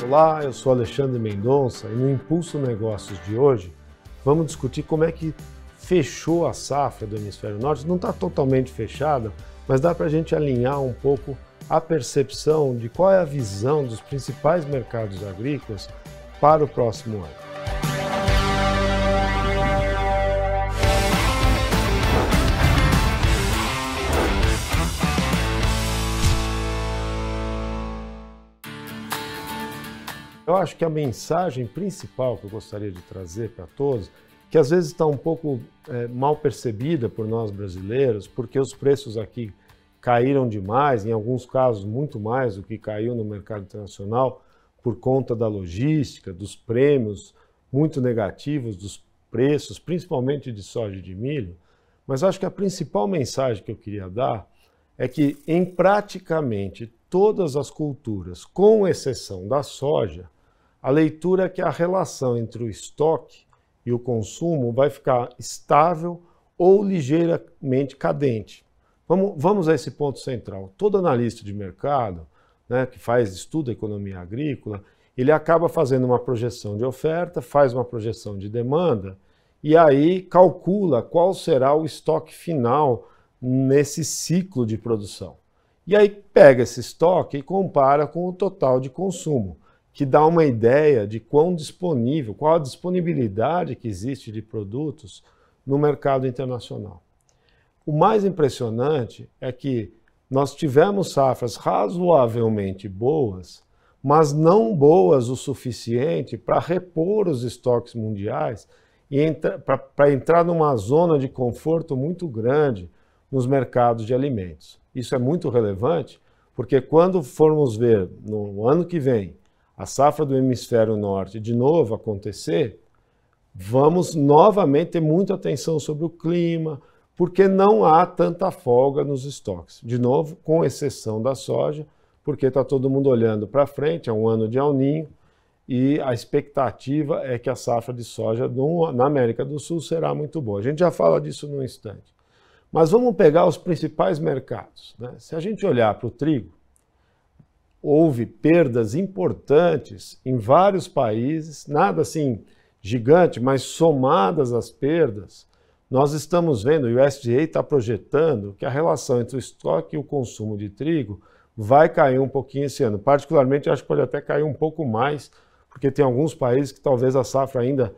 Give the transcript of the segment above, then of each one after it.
Olá, eu sou Alexandre Mendonça e no Impulso Negócios de hoje vamos discutir como é que fechou a safra do Hemisfério Norte. Não está totalmente fechada, mas dá para a gente alinhar um pouco a percepção de qual é a visão dos principais mercados agrícolas para o próximo ano. Eu acho que a mensagem principal que eu gostaria de trazer para todos, que às vezes está um pouco mal percebida por nós brasileiros, porque os preços aqui caíram demais, em alguns casos muito mais do que caiu no mercado internacional, por conta da logística, dos prêmios muito negativos dos preços, principalmente de soja e de milho. Mas acho que a principal mensagem que eu queria dar é que em praticamente todas as culturas, com exceção da soja, a leitura é que a relação entre o estoque e o consumo vai ficar estável ou ligeiramente cadente. Vamos a esse ponto central. Todo analista de mercado, que estuda economia agrícola, ele acaba fazendo uma projeção de oferta, faz uma projeção de demanda e aí calcula qual será o estoque final nesse ciclo de produção. E aí pega esse estoque e compara com o total de consumo, que dá uma ideia de quão disponível, qual a disponibilidade que existe de produtos no mercado internacional. O mais impressionante é que nós tivemos safras razoavelmente boas, mas não boas o suficiente para repor os estoques mundiais e para entrar numa zona de conforto muito grande nos mercados de alimentos. Isso é muito relevante, porque quando formos ver no ano que vem a safra do Hemisfério Norte de novo acontecer, vamos novamente ter muita atenção sobre o clima, porque não há tanta folga nos estoques. De novo, com exceção da soja, porque está todo mundo olhando para frente, é um ano de El Niño, e a expectativa é que a safra de soja na América do Sul será muito boa. A gente já fala disso num instante. Mas vamos pegar os principais mercados. Se a gente olhar para o trigo, houve perdas importantes em vários países, nada assim gigante, mas somadas as perdas, nós estamos vendo, o USDA está projetando que a relação entre o estoque e o consumo de trigo vai cair um pouquinho esse ano. Particularmente, acho que pode até cair um pouco mais, porque tem alguns países que talvez a safra ainda,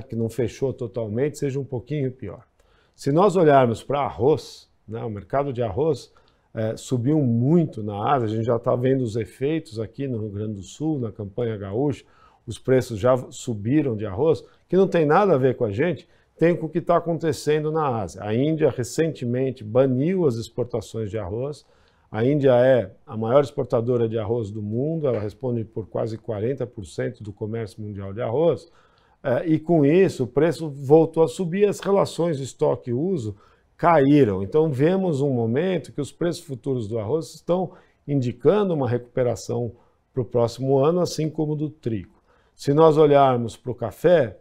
que não fechou totalmente, seja um pouquinho pior. Se nós olharmos para arroz, o mercado de arroz subiu muito na Ásia, a gente já está vendo os efeitos aqui no Rio Grande do Sul, na campanha gaúcha, os preços já subiram de arroz, que não tem nada a ver com a gente, tem com o que está acontecendo na Ásia. A Índia recentemente baniu as exportações de arroz, a Índia é a maior exportadora de arroz do mundo, ela responde por quase 40% do comércio mundial de arroz, e com isso o preço voltou a subir, as relações de estoque e uso caíram. Então vemos um momento que os preços futuros do arroz estão indicando uma recuperação para o próximo ano, assim como do trigo. Se nós olharmos para o café,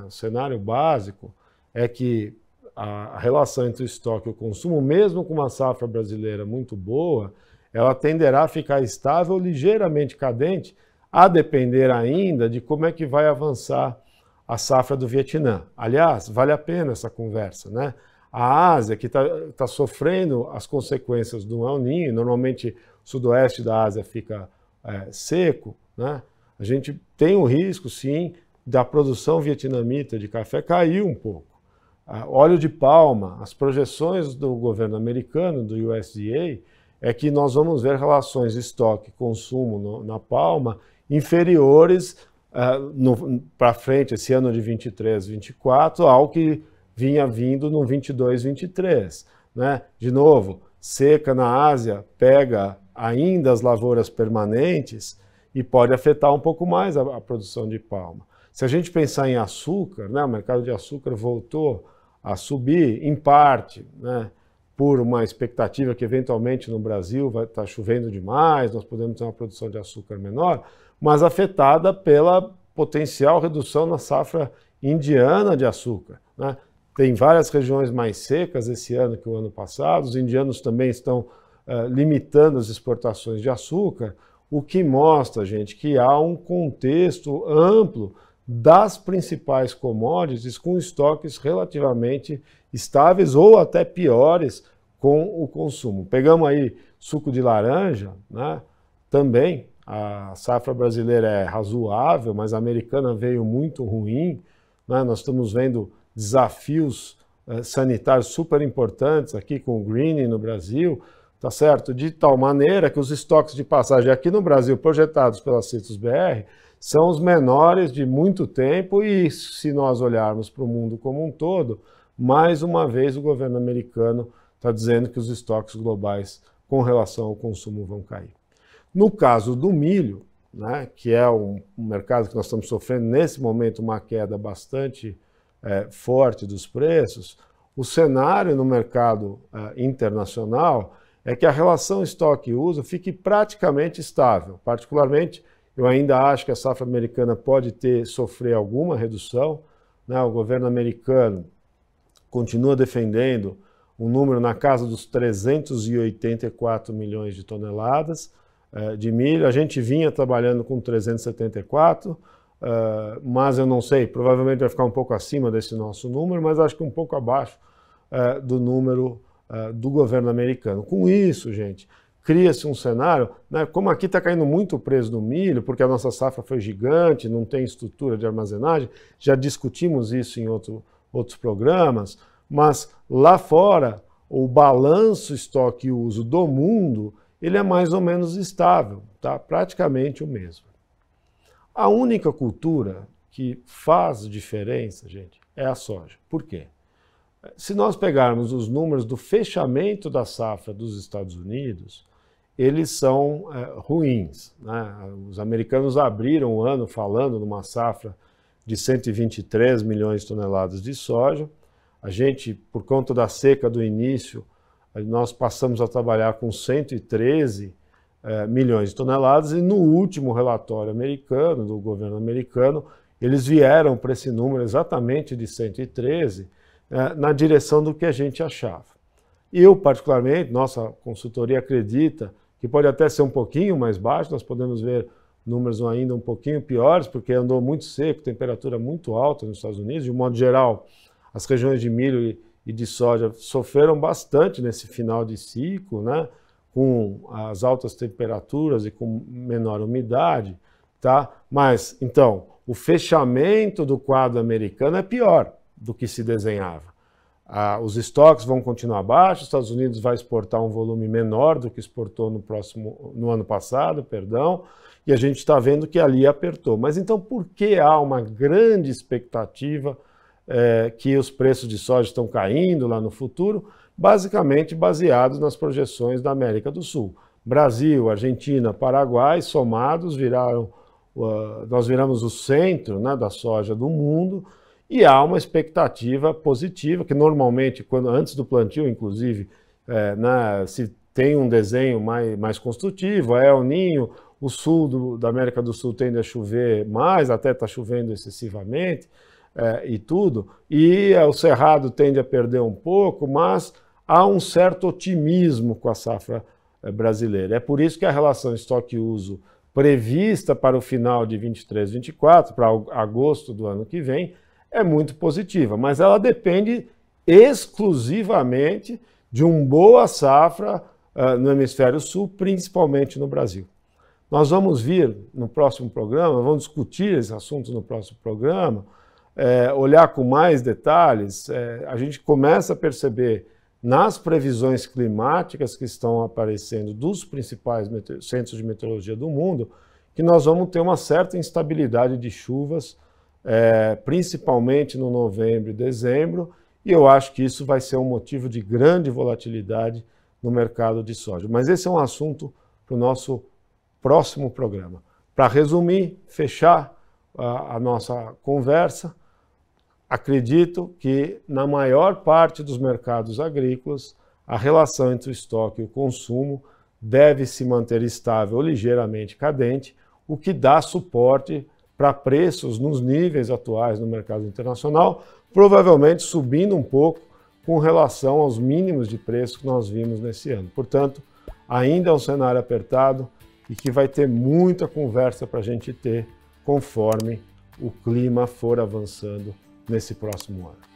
o cenário básico é que a relação entre o estoque e o consumo, mesmo com uma safra brasileira muito boa, ela tenderá a ficar estável, ligeiramente cadente, a depender ainda de como é que vai avançar a safra do Vietnã. Aliás, vale a pena essa conversa, A Ásia, que está sofrendo as consequências do El Niño, normalmente o sudoeste da Ásia fica seco, a gente tem o risco, sim, da produção vietnamita de café cair um pouco. Óleo de palma, as projeções do governo americano, do USDA, é que nós vamos ver relações estoque-consumo na palma inferiores para frente, esse ano de 23, 24, ao que vinha vindo no 22, 23. De novo, seca na Ásia pega ainda as lavouras permanentes e pode afetar um pouco mais a produção de palma. Se a gente pensar em açúcar, o mercado de açúcar voltou a subir, em parte, por uma expectativa que eventualmente no Brasil vai estar chovendo demais, nós podemos ter uma produção de açúcar menor, mas afetada pela potencial redução na safra indiana de açúcar. Tem várias regiões mais secas esse ano que o ano passado, os indianos também estão limitando as exportações de açúcar, o que mostra, gente, que há um contexto amplo das principais commodities com estoques relativamente estáveis ou até piores com o consumo. Pegamos aí suco de laranja, né? Também a safra brasileira é razoável, mas a americana veio muito ruim, né? Nós estamos vendo desafios sanitários super importantes aqui com o greening no Brasil, tá certo? De tal maneira que os estoques de passagem aqui no Brasil projetados pela Citrus BR são os menores de muito tempo e, se nós olharmos para o mundo como um todo, mais uma vez o governo americano está dizendo que os estoques globais com relação ao consumo vão cair. No caso do milho, né, que é um mercado que nós estamos sofrendo nesse momento uma queda bastante forte dos preços, o cenário no mercado internacional é que a relação estoque-uso fique praticamente estável. Particularmente, eu ainda acho que a safra americana pode sofrer alguma redução, né? O governo americano continua defendendo um número na casa dos 384 milhões de toneladas de milho. A gente vinha trabalhando com 374, mas eu não sei, provavelmente vai ficar um pouco acima desse nosso número, mas acho que um pouco abaixo do número do governo americano. Com isso, gente, cria-se um cenário, né, como aqui está caindo muito o preço do milho, porque a nossa safra foi gigante, não tem estrutura de armazenagem, já discutimos isso em outros programas, mas lá fora, o balanço estoque-uso do mundo, ele é mais ou menos estável, tá? Praticamente o mesmo. A única cultura que faz diferença, gente, é a soja. Por quê? Se nós pegarmos os números do fechamento da safra dos Estados Unidos, eles são ruins, né? Os americanos abriram o ano falando numa safra de 123 milhões de toneladas de soja. A gente, por conta da seca do início, nós passamos a trabalhar com 113 milhões de toneladas e no último relatório americano, do governo americano, eles vieram para esse número exatamente de 113, na direção do que a gente achava. Eu, particularmente, nossa consultoria acredita que pode até ser um pouquinho mais baixo, nós podemos ver números ainda um pouquinho piores, porque andou muito seco, temperatura muito alta nos Estados Unidos. De um modo geral, as regiões de milho e de soja sofreram bastante nesse final de ciclo, né? Com as altas temperaturas e com menor umidade, tá? Mas, então, o fechamento do quadro americano é pior do que se desenhava. Os estoques vão continuar baixos, os Estados Unidos vai exportar um volume menor do que exportou no ano passado, e a gente está vendo que ali apertou. Mas então por que há uma grande expectativa que os preços de soja estão caindo lá no futuro? Basicamente baseados nas projeções da América do Sul. Brasil, Argentina, Paraguai, somados, nós viramos o centro, né, da soja do mundo, e há uma expectativa positiva, que normalmente, antes do plantio, inclusive, se tem um desenho mais construtivo, é El Niño, o sul da América do Sul tende a chover mais, até está chovendo excessivamente, e tudo, e o Cerrado tende a perder um pouco, mas há um certo otimismo com a safra brasileira. É por isso que a relação estoque-uso prevista para o final de 23, 24, para agosto do ano que vem, é muito positiva, mas ela depende exclusivamente de uma boa safra no hemisfério sul, principalmente no Brasil. Nós vamos vir no próximo programa, vamos discutir esse assunto no próximo programa, olhar com mais detalhes. A gente começa a perceber nas previsões climáticas que estão aparecendo dos principais centros de meteorologia do mundo, que nós vamos ter uma certa instabilidade de chuvas, principalmente no novembro e dezembro, e eu acho que isso vai ser um motivo de grande volatilidade no mercado de soja. Mas esse é um assunto para o nosso próximo programa. Para resumir, fechar a nossa conversa, acredito que na maior parte dos mercados agrícolas, a relação entre o estoque e o consumo deve se manter estável ou ligeiramente cadente, o que dá suporte para preços nos níveis atuais no mercado internacional, provavelmente subindo um pouco com relação aos mínimos de preço que nós vimos nesse ano. Portanto, ainda é um cenário apertado e que vai ter muita conversa para a gente ter conforme o clima for avançando nesse próximo ano.